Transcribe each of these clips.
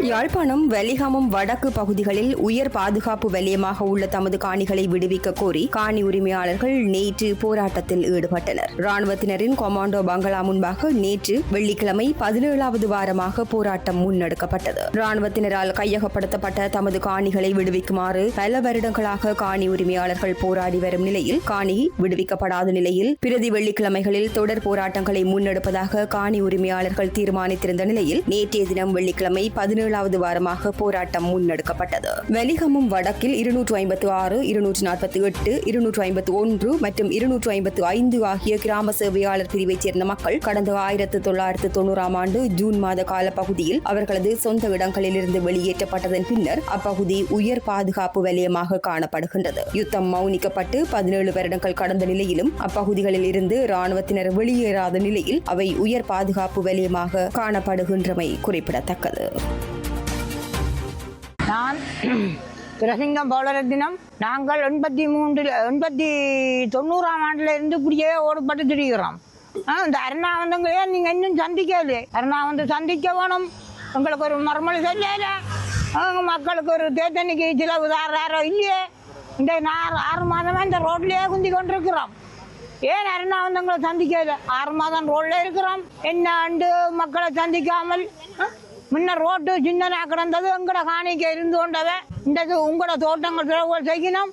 யாழ்ப்பாணம் வெலிகமம் வடக்கு பகுதிகளில் உயர் பாதுகாப்பு வலயமாக உள்ள தமது காணிகளை விடுவிக்க கோரி காணி உரிமையாளர்கள் நேற்று போராட்டத்தில் ஈடுபட்டனர். ராணுவத்தினரின் கொமாண்டோ பங்களா முன்பாக நேற்று வெள்ளிக்கிழமை 17வது வாரமாக போராட்டம் முன்னெடுக்கப்பட்டது. ராணுவத்தினரால் கையகப்படுத்தப்பட்ட தமது காணிகளை விடுவிக்குமாறு பல வருடங்களாக காணி உரிமையாளர்கள் போராடி வரும் நிலையில் காணி விடுவிக்கப்படாத நிலையில் பிரதி வெள்ளிக்கிழமைகளில் தொடர் போராட்டங்களை முன்னெடுப்பதாக காணி உரிமையாளர்கள் தீர்மானித்திருந்த நிலையில் நேற்றைய தினம் வெள்ளிக்கிழமை 17வது வாரமாக போராட்டம் முன்னெடுக்கப்பட்டது. வெலிகமம் வடக்கில் 256, 248, 251 மற்றும் 255 ஆகிய கிராம சேவையாளர் பிரிவைச் சேர்ந்த மக்கள் கடந்த 1990ஆம் ஆண்டு ஜூன் மாத கால பகுதியில் அவர்களது சொந்த இடங்களிலிருந்து வெளியேற்றப்பட்டதன் பின்னர் அப்பகுதி உயர் பாதுகாப்பு வலயமாக காணப்படுகின்றது. யுத்தம் மௌனிக்கப்பட்டு 17 வருடங்கள் கடந்த நிலையிலும் அப்பகுதிகளில் இருந்து ராணுவத்தினர் வெளியேறாத நிலையில் அவை உயர் பாதுகாப்பு வலயமாக காணப்படுகின்றமை குறிப்பிடத்தக்கது. நான் பிரசிங்கம் பௌலரத்தினம். நாங்கள் 1990ஆம் ஆண்டுல இருந்து இப்படியே ஓடுபட்டு திரிகிறோம். இந்த அருணா வந்தவங்களே நீங்க இன்னும் சந்திக்கலையே. அருணா வந்து சந்திக்க வேணும். உங்களுக்கு ஒரு மறுமொழி சொல்லல. மக்களுக்கு ஒரு தேத்தன்னைக்கு சில உதாரணம் இல்லையே. இந்த 6 மாதமா இந்த ரோட்லயே குந்தி கொண்டிருக்கிறோம். ஏன் அருணா வந்தவங்களை சந்திக்கல? 6 மாதம் ரோட்ல இருக்கிறோம். என்ன ஆண்டு மக்களை சந்திக்காமல் முன்ன ரோட்டு சின்னனா கிடந்தது. எங்கட காணிக்க இருந்து கொண்டவ இந்த உங்களோட தோட்டங்கள் செய்யணும்.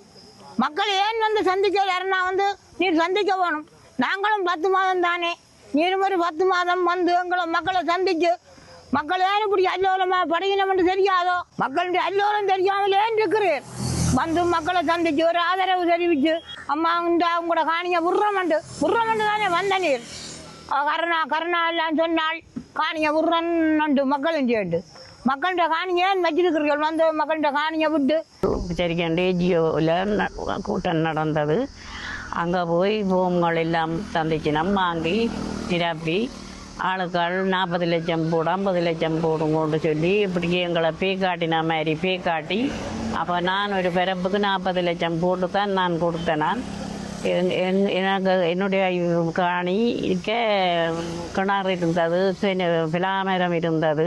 மக்கள் ஏன் வந்து சந்திக்கல? அருணா வந்து நீர் சந்திக்க வேணும். நாங்களும் 10 மாதம் தானே, நீரும் ஒரு 10 மாதம் வந்து எங்களை மக்களை சந்திச்சு மக்கள் ஏன் இப்படி அல்லோலமா படையினம் என்று தெரியாதோ? மக்களுடைய அல்லோலம் தெரியாமல் ஏன் இருக்கிறேன்? வந்து மக்களை சந்திச்சு ஒரு ஆதரவு தெரிவிச்சு அம்மா இந்த உங்களோட காணிய விடுறமண்டு தானே வந்த நீர். கருணா எல்லாம் சொன்னால் காணிய விடுறன்னு மக்களும் சேர்ந்து மக்கள்கிட்ட காணிய வச்சிருக்கிறீர்கள். வந்து மக்கள்கிட்ட காணிய விட்டு சரிக்கண்டே ஜியோவில் கூட்டம் நடந்தது. அங்கே போய் பூம்கள் எல்லாம் தந்துச்சினம் வாங்கி நிரப்பி ஆளுக்கள் 40 லட்சம் போடு 50 லட்சம் போடுங்கன்னு சொல்லி இப்படி எங்களை காட்டின மாதிரி காட்டி அப்போ நான் ஒரு பிறப்புக்கு 40 லட்சம் போட்டு தான் நான் கொடுத்தேன். நான் எனக்கு என்னுடைய காணி இருக்க கிணறு இருந்தது, பிலாமரம் இருந்தது,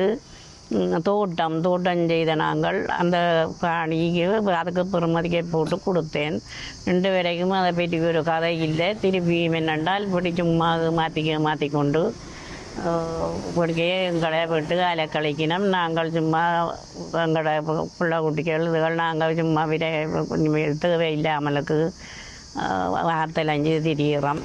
தோட்டம் செய்த நாங்கள் அந்த காணிக்கு அதுக்கு பெருமதிக்கை போட்டு கொடுத்தேன். 2 வரைக்கும் அதை பற்றி ஒரு கதை இல்லை. திருப்பியும் என்னென்றால் இப்படி சும்மா மாற்றிக்கொண்டு இப்படிக்கே எங்களை விட்டு அலை கழிக்கணும். நாங்கள் சும்மா எங்களோட பிள்ளை குட்டிகள் இதுகள் நாங்கள் சும்மா தேவை இல்லாமலுக்கு வார்த்தையில் திரிகிறோம்.